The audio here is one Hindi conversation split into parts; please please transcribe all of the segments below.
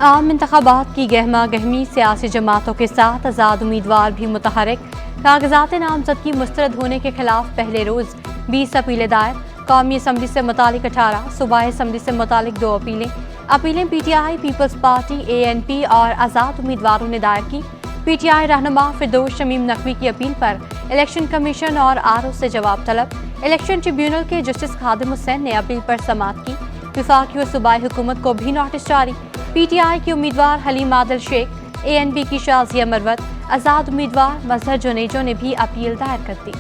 आम इंतखाबात की गहमा गहमी, सियासी जमातों के साथ आज़ाद उम्मीदवार भी मुतहरिक। कागजात नामजदगी मुस्तरद होने के खिलाफ पहले रोज 20 अपीलें दायर। कौमी असम्बली से मुतालिक 18, सूबाई असम्बली से मुतालिक 2 अपीलें PTI, पीपल्स पार्टी, ANP और आज़ाद उम्मीदवारों ने दायर की। PTI रहनुमा फिरदौस शमीम नकवी की अपील पर इलेक्शन कमीशन और RO से जवाब तलब। इलेक्शन ट्रिब्यूनल के जस्टिस खादिम हुसैन ने अपील पर समाअत की। वफाकी और सूबाई हुकूमत को भी नोटिस जारी। PTI की उम्मीदवार हलीम आदिल शेख, ANP की शाजिया मरवत, आज़ाद उम्मीदवार मजहर जुनेजो ने भी अपील दायर कर दी।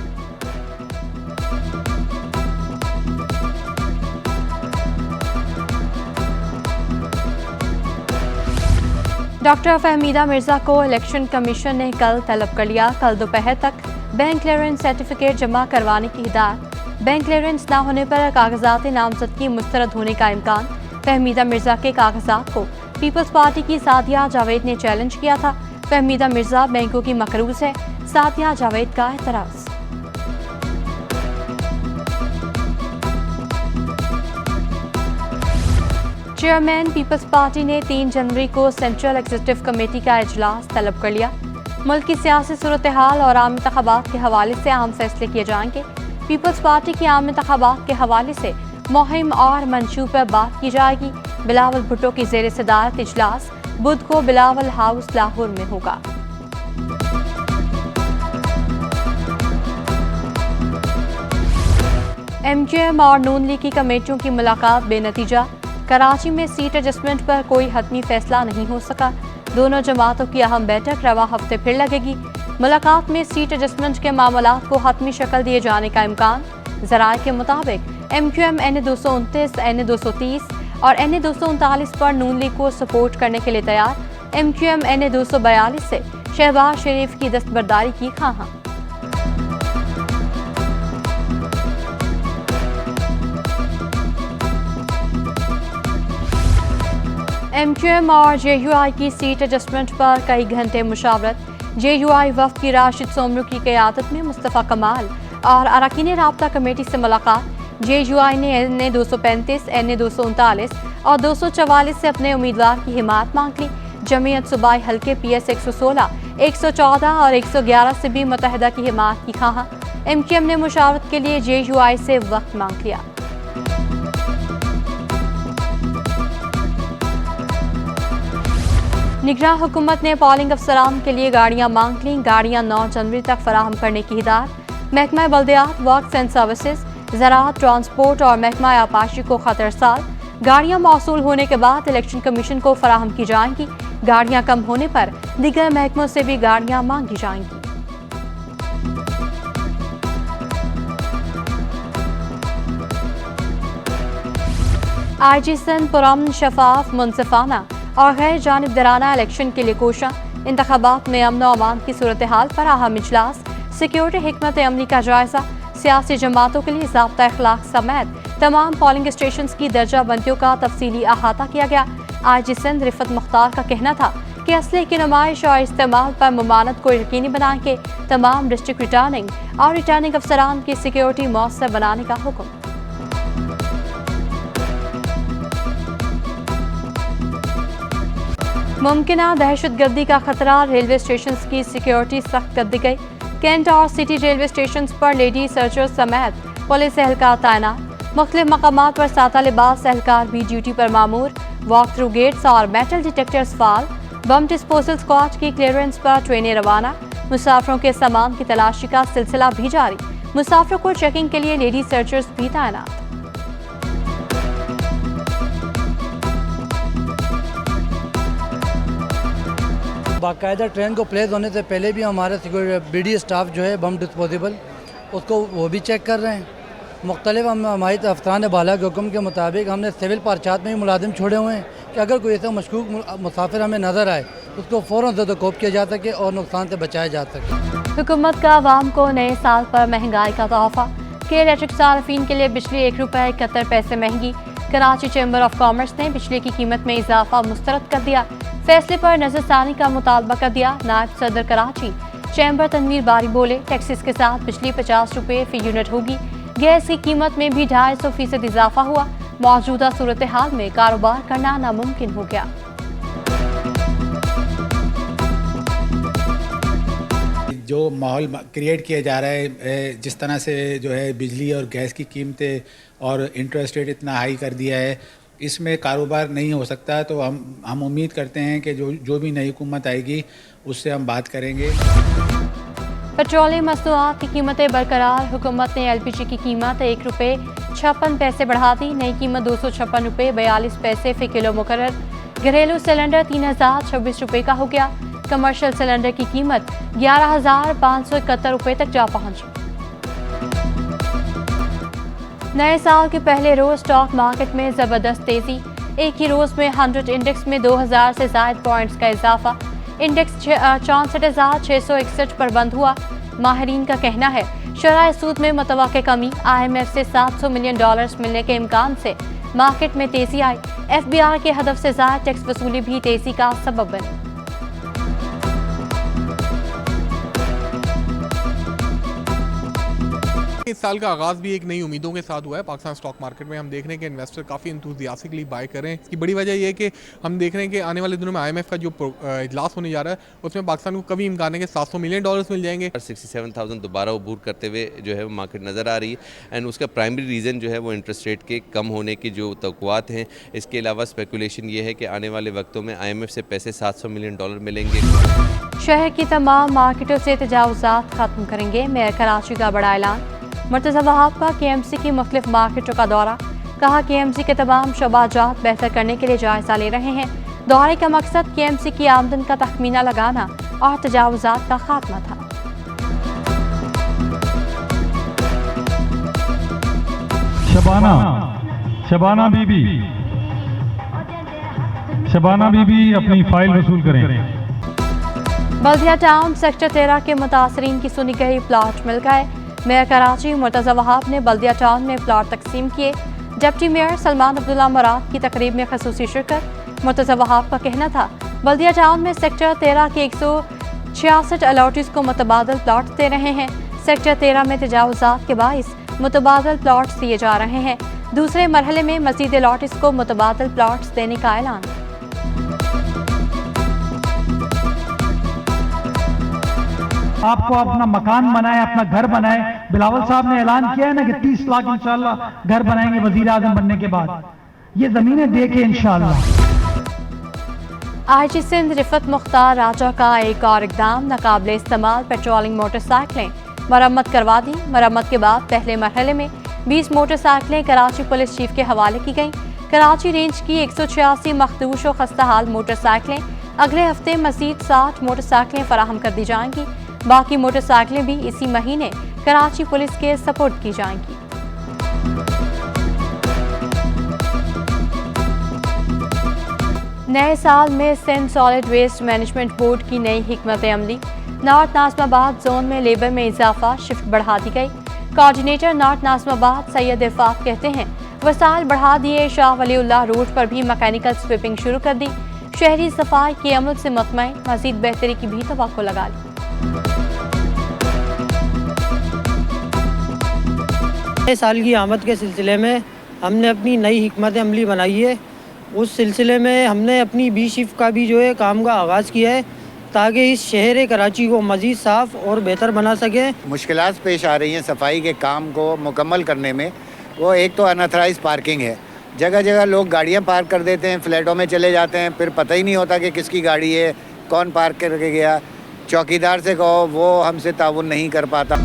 डॉक्टर फहमीदा मिर्जा को इलेक्शन कमीशन ने कल तलब कर लिया। कल दोपहर तक बैंक क्लियरेंस सर्टिफिकेट जमा करवाने की हिदायत। बैंक क्लियरेंस न होने पर कागजात नामजदगी मुस्तरद होने का इम्कान। फहमीदा मिर्जा के कागजात को पीपल्स पार्टी की सादिया जावेद ने चैलेंज किया था। फहमीदा मिर्जा बैंकों की मकरूज है, सादिया जावेद का एतराज़। चेयरमैन पीपल्स पार्टी ने 3 जनवरी को सेंट्रल एग्जीक्यूटिव कमेटी का इजलास तलब कर लिया। मुल्क की सियासी सूरत हाल और आम इंतखाबात के हवाले से अहम फैसले किए जाएंगे। पीपल्स पार्टी की आम इंतखाबात के हवाले से मुहिम और मंशूर पर बात की जाएगी। बिलावल भुट्टो की जेर सदारत इजलास बुध को बिलावल हाउस लाहौर में होगा। MQM और नून लीग की कमेटियों की मुलाकात बेनतीजा। कराची में सीट एडजस्टमेंट पर कोई हतमी फैसला नहीं हो सका। दोनों जमातों की अहम बैठक रवा हफ्ते फिर लगेगी। मुलाकात में सीट एडजस्टमेंट के मामलात को हतमी शक्ल दिए जाने का इम्कान। ज़राए के मुताबिक MQM NA-229, NA-230 और NA-239 पर नून लीग को सपोर्ट करने के लिए तैयार। MQM NA-242 से शहबाज शरीफ की दस्तबरदारी की ख्वाहां। MQM और JUI की सीट एडजस्टमेंट पर कई घंटे मुशावरत। JUI वफ़द की राशिद सोमरू की क़यादत में मुस्तफ़ा कमाल और अरकान राब्ता कमेटी से मुलाकात। JUI ने NA-235, NA-239 और 244 से अपने उम्मीदवार की हिमायत मांग ली। जमीयत सूबाई हल्के PS 116, 114 और 111 से भी मुतहदा की हिमायत की ख्वाहां। MQM ने मुशावरत के लिए JUI से वक्त मांग लिया। निगरान हुकूमत ने पोलिंग अफसरान के लिए गाड़ियां मांग ली। गाड़ियां 9 जनवरी तक फराहम करने की हिदायत। महकमा बल्दियात, वर्क्स एंड सर्विसेज, ज़राअत, ट्रांसपोर्ट और महकमा आबाशी को खतरसाल। गाड़ियां मौसूल होने के बाद इलेक्शन कमीशन को फराहम की जाएंगी। गाड़ियां कम होने पर दीगर महकमों से भी गाड़ियां मांगी जाएंगी। IG सिंध पुरअमन, शफाफ, मुनसिफाना और गैर जानिबदाराना इलेक्शन के लिए कोशा। इंतखाबात में अमन और अमान की सूरत हाल पर अहम इजलास। सिक्योरिटी हिकमत अमली का जायजा। सियासी जमातों के लिए ज़ाब्ता अखलाक समेत तमाम पोलिंग स्टेशन की दर्जा बंदियों का तफसीली अहाता किया गया। IG सिंध रिफत मुख्तार का कहना था कि असले की नुमाइश और इस्तेमाल पर ममानत को यकीनी बनाने के तमाम डिस्ट्रिक्ट रिटर्निंग और रिटर्निंग अफसरान की सिक्योरिटी मौसर बनाने का हुक्म। मुमकिना दहशतगर्दी का खतरा। रेलवे स्टेशन की सिक्योरिटी सख्त कर दी गई। कैंट और सिटी रेलवे स्टेशन पर लेडी सर्चर्स समेत पुलिस एहलकार तैनात। मुख्तलिफ मकामात पर सादा लिबास एहलकार भी ड्यूटी पर मामूर। वॉक थ्रू गेट्स और मेटल डिटेक्टर्स फाल। बम डिस्पोजल स्क्वाड की क्लियरेंस पर ट्रेनें रवाना। मुसाफिरों के सामान की तलाशी का सिलसिला भी जारी। मुसाफिरों को चेकिंग के लिए लेडी सर्चर्स भी तैनात। बाकायदा ट्रेन को प्लेस होने से पहले भी हमारा सिक्योरिटी BD स्टाफ जो है बम डिस्पोजेबल उसको वो भी चेक कर रहे हैं। मुख्तलिफ हमारे अफसरान बाला के हुक्म के मुताबिक हमने सिविल पार्चात में भी मुलाजिम छोड़े हुए हैं कि अगर कोई ऐसा मशकूक मुसाफिर हमें नज़र आए तो उसको फ़ौरन ज़द-ओ-कोब किया जा सके और नुकसान से बचाया जा सके। हुकूमत का आवाम को नए साल पर महंगाई का तोहफा। के इलेक्ट्रिक सार्फिन के लिए बिजली ₹1.71 महंगी। कराची चैम्बर ऑफ कॉमर्स ने बिजली की कीमत में इजाफा मुस्तरद कर दिया। फैसले पर नजरसानी का मुतालबा कर दिया। नायब सदर कराची चैम्बर तनवीर बारी बोले, टैक्सेस के साथ बिजली ₹50 फी यूनिट होगी। गैस की कीमत में भी 250% इजाफा हुआ। मौजूदा सूरत हाल में कारोबार करना नामुमकिन हो गया। जो माहौल क्रिएट किया जा रहा है, जिस तरह से जो है बिजली और गैस की कीमतें और इंटरेस्ट रेट इतना हाई कर दिया है, इसमें कारोबार नहीं हो सकता। तो हम उम्मीद करते हैं कि जो भी नई हुकूमत आएगी उससे हम बात करेंगे। पेट्रोलियम मसनूआत की कीमतें बरकरार। हुकूमत ने LPG की कीमत ₹1.56 बढ़ा दी। नई कीमत ₹256.42 फ़ी किलो मुकर्रर। घरेलू सिलेंडर ₹3026 का हो गया। कमर्शियल सिलेंडर की कीमत ₹11,571 तक जा पहुंची। नए साल के पहले रोज स्टॉक मार्केट में जबरदस्त तेजी। एक ही रोज में 100 इंडेक्स में 2000 से ज्यादा पॉइंट्स का इजाफा। इंडेक्स 64,661 पर बंद हुआ। माहिरीन का कहना है शरह सूद में मुतवक्किल कमी। IMF से $700 मिलियन मिलने के इम्कान से मार्केट में तेजी आई। FBR के हदफ से ज्यादा टैक्स वसूली भी तेजी का सबब बनी। इस साल का आगाज़ भी एक नई उम्मीदों के साथ हुआ है पाकिस्तान स्टॉक मार्केट में। हम देख रहे हैं कि इन्वेस्टर काफ़ी इंथुसियास्टिकली बाय कर रहे हैं। इसकी बड़ी वजह यह है कि हम देख रहे हैं कि आने वाले दिनों में IMF का जो इजलास होने जा रहा है उसमें पाकिस्तान को कभी इम्कान है कि $700 मिलियन मिल जाएंगे। 67,000 दोबारा अबूर करते हुए जो है वो मार्केट नज़र आ रही है एंड उसका प्राइमरी रीज़न जो है वो इंटरेस्ट रेट के कम होने की जो तवक्कुआत हैं। इसके अलावा स्पेकुलेशन ये है कि आने वाले वक्तों में IMF से पैसे $700 मिलियन मिलेंगे। शहर की तमाम मार्केटों से तजावुज़ात खत्म करेंगे। मेयर कराची का बड़ा ऐलान। मुर्तज़ा वहाब का KMC की मुख्तलिफ मार्केटों का दौरा। कहा KMC के तमाम शोबाजात बेहतर करने के लिए जायजा ले रहे हैं। दौरे का मकसद KMC की आमदन का तखमीना लगाना और तजावुज़ात का खात्मा था। शबाना बीबी अपनी फाइल वसूल करें। बल्दिया टाउन सेक्टर 13 के मुतासरीन की सुनी गई प्लाट मिल गए। मेयर कराची मुर्तज़ा वहाब ने बल्दिया टाउन में प्लाट तकसीम किए। डिप्टी मेयर सलमान अब्दुल्ला मुराद की तकरीब में खसूसी शिरकत। मुर्तज़ा वहाब का कहना था बल्दिया टाउन में सेक्टर 13 के 166 अलॉटीज को मुतबादल प्लाट दे रहे हैं। सेक्टर 13 में तजावुज़ात के बाइस मुतबादल प्लाट्स दिए जा रहे हैं। दूसरे मरहले में मज़ीद अलॉटीज को मुतबादल प्लाट्स देने का ऐलान। आपको अपना मकान बनाए, अपना घर बनाए। बिलावल साहब ने ऐलान किया है ना कि 30 लाख इंशाल्लाह घर बनाएंगे वजीर आजम बनने के बाद। ये जमीनें देके इंशाल्लाह। IG सिंध रिफत मुख्तार राजा का एक और इकदाम। नाकाबिले इस्तेमाल पेट्रोलिंग मोटरसाइकिलें मरम्मत करवा दी। मरम्मत के बाद पहले मरहले में 20 मोटरसाइकिलें कराची पुलिस चीफ के हवाले की गईं। कराची रेंज की 186 मखदूश और खस्ता हाल मोटरसाइकिलें अगले हफ्ते मजीद 60 मोटरसाइकिलें फराहम कर दी जाएंगी। बाकी मोटरसाइकिलें भी इसी महीने कराची पुलिस के सपोर्ट की जाएंगी। नए साल में Sindh solid waste management board की नई हिकमत अमली। नॉर्थ नाज़िमाबाद जोन में लेबर में इजाफा, शिफ्ट बढ़ा दी गई। कोऑर्डिनेटर नॉर्थ नाज़िमाबाद सैयद इरफाक कहते हैं वसाइल बढ़ा दिए। शाह वलीउल्लाह रोड पर भी मैकेनिकल स्वीपिंग शुरू कर दी। शहरी सफाई के अमल से मुतमईन, मजीद बेहतरी की भी तवक्को लगा ली। नए साल की आमद के सिलसिले में हमने अपनी नई हिकमत अमली बनाई है। उस सिलसिले में हमने अपनी बी शिफ्ट का भी जो है काम का आगाज़ किया है ताकि इस शहर कराची को मज़ीद साफ़ और बेहतर बना सके। मुश्किलात पेश आ रही हैं सफाई के काम को मुकम्मल करने में। वो एक तो अनऑथराइज पार्किंग है। जगह जगह लोग गाड़ियाँ पार्क कर देते हैं, फ्लैटों में चले जाते हैं, फिर पता ही नहीं होता कि किसकी गाड़ी है, कौन पार्क करके गया। चौकीदार से कहो वो हमसे ताउन नहीं कर पाता।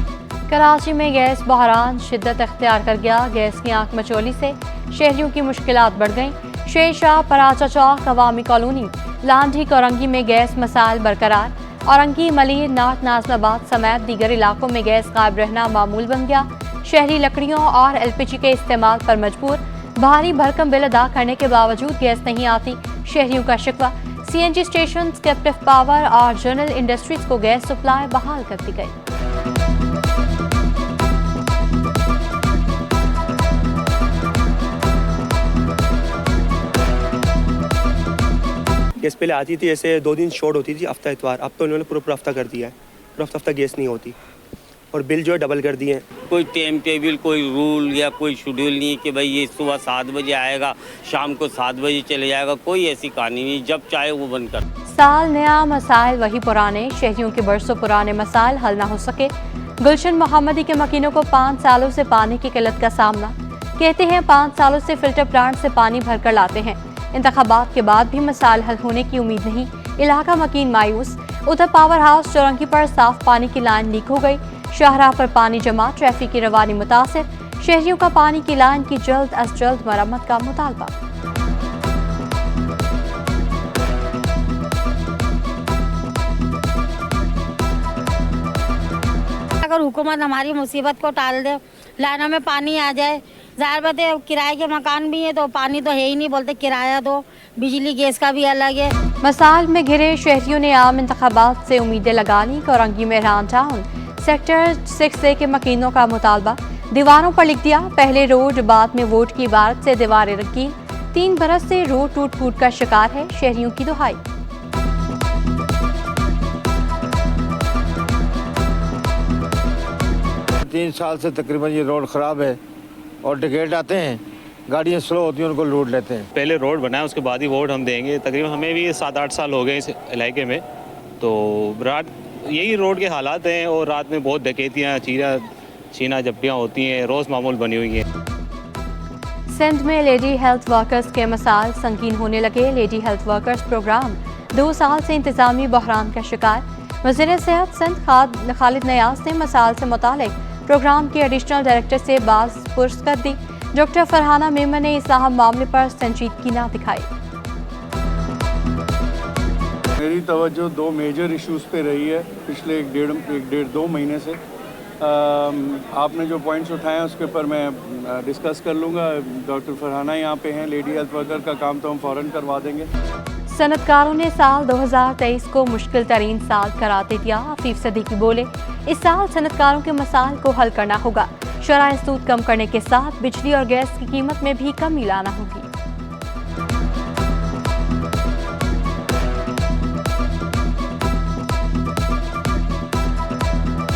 कराची में गैस बहरान शिद्दत अख्तियार कर गया। गैस की आंख मचोली से शहरियों की मुश्किलात बढ़ गईं। शेर शाह, पराचा चौक, अवामी कॉलोनी, लांढी कोरंगी में गैस मसाइल बरकरार। औरंगी, मलिर, नॉर्थ नाज़िमाबाद समेत दीगर इलाकों में गैस गायब रहना मामूल बन गया। शहरी लकड़ियों और LPG के इस्तेमाल पर मजबूर। भारी भरकम बिल अदा करने के बावजूद गैस नहीं आती। शहरियों का शिकवा। CNG स्टेशन, कैप्टिव पावर और जनरल इंडस्ट्रीज को गैस सप्लाई बहाल कर दी गई। गैस पहले आती थी, ऐसे 2 दिन शॉर्ट होती थी, हफ्ता इतवार। अब तो उन्होंने पूरा हफ्ता कर दिया है, पूरा हफ्ता गैस नहीं होती और बिल जो है डबल कर दिए हैं। कोई टाइम टेबल, कोई रूल या कोई शेड्यूल नहीं है कि भाई ये सुबह 7 बजे आएगा, शाम को 7 बजे चले जाएगा। कोई ऐसी कहानी नहीं, जब चाहे वो बंद कर। साल नया मसाइल वही पुराने, शहरियों के बरसों पुराने मसाइल हल ना हो सके। गुलशन मोहम्मदी के मकीनों को 5 सालों से पानी की किल्लत का सामना। कहते हैं 5 सालों से फिल्टर प्लांट से पानी भरकर लाते हैं। इंतखाबात के बाद भी मसाइल हल होने की उम्मीद नहीं। इलाका मकीन मायूस। उधर पावर हाउस चौरंगी पर साफ पानी की लाइन लीक हो गई। शाहराह पर पानी जमा, ट्रैफिक की रवानी मुतासिर। शहरियों का पानी की लाइन की जल्द अज जल्द मरम्मत का मुतालबा। अगर हुकूमत हमारी मुसीबत को टाल दे, लाइनों में पानी आ जाए। ज़ाहिर बात है किराए के मकान भी है तो पानी तो है ही नहीं, बोलते किराया दो, बिजली गैस का भी अलग है। मसाइल में घिरे शहरियों ने आम इंतखाबात से उम्मीदें लगा ली। कोरंगी में मेहरान टाउन सेक्टर 6A के मकीनों का मुतालबा। दीवारों पर लिख दिया पहले रोड बाद में वोट की इबारत से दीवारें रंगीन। 3 बरस से रोड टूट फूट का शिकार है, शहरियों की दुहाई। तीन साल से तकरीबन ये रोड ख़राब है और टिकट आते हैं, गाड़ियाँ स्लो होती हैं, उनको लूट लेते हैं। पहले रोड बनाए उसके बाद ही वोट हम देंगे। तकरीबन हमें भी 7-8 साल हो गए इस इलाके में, तो रात यही रोड के हालात हैं और रात में बहुत डकैतियाँ छीना झपटियाँ होती हैं, रोज़ मामूल बनी हुई हैं। सिंध में लेडी हेल्थ वर्कर्स के मसाइल संगीन होने लगे। लेडी हेल्थ वर्कर्स प्रोग्राम 2 साल से इंतजामी बहरान का शिकार। वज़ीर सेहत सिंध खालिद नयाज ने मसाइल से मुतालिक प्रोग्राम के एडिशनल डायरेक्टर से बात पुरस कर दी। डॉक्टर फरहाना मेमन ने इस अहम मामले पर संजीदगी न दिखाई। मेरी तवज्जो 2 मेजर इश्यूज़ पे रही है पिछले 1.5-2 महीने से। आपने जो पॉइंट्स उठाए हैं उसके ऊपर मैं डिस्कस कर लूँगा। डॉक्टर फरहाना यहाँ पे हैं, लेडी हेल्थ वर्कर का काम तो हम फ़ौरन करवा देंगे। सनतकारों ने साल 2023 को मुश्किल तरीन साल करार दे दिया। आफीफ सदीकी बोले इस साल सनतकारों के मसाइल को हल करना होगा। शराय सूद कम करने के साथ बिजली और गैस की कीमत में भी कमी लाना होगी।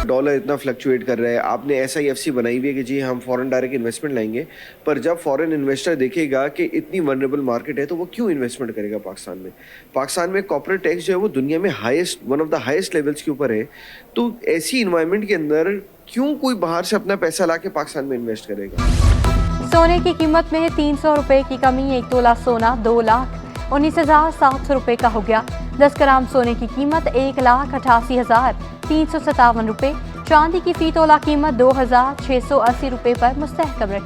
डॉलर इतना फ्लक्चुएट कर रहा है, आपने SIFC बनाई हुई है कि जी हम फॉरेन डायरेक्ट इन्वेस्टमेंट लाएंगे, पर जब फॉरेन इन्वेस्टर देखेगा कि इतनी वनरेबल मार्केट है तो वो क्यों इन्वेस्टमेंट करेगा पाकिस्तान में। पाकिस्तान में कॉर्पोरेट टैक्स जो है वो दुनिया में one of the highest levels के ऊपर है, तो ऐसी इन्वायरमेंट के अंदर क्यों कोई बाहर से अपना पैसा ला के पाकिस्तान में इन्वेस्ट करेगा। सोने की कीमत में 300 रुपए की कमी। 1 तोला सोना 2,19,700 रुपए का हो गया। 10 ग्राम सोने की कीमत 1,88,357 रुपए। चांदी की फी तोला कीमत 2,680 रुपए पर मुस्तहकम रही।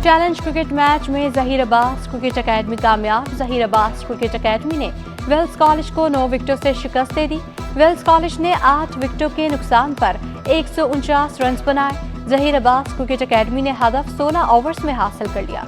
चैलेंज क्रिकेट मैच में ज़हीर अब्बास क्रिकेट अकेडमी कामयाब। ज़हीर अब्बास क्रिकेट अकेडमी ने वेल्स कॉलेज को 9 विकेटों से शिकस्त दे दी। वेल्स कॉलेज ने 8 विकेटों के नुकसान पर 149 रन बनाए। ज़हीर अब्बास क्रिकेट अकेडमी ने हदफ 16 ओवर्स में हासिल कर लिया।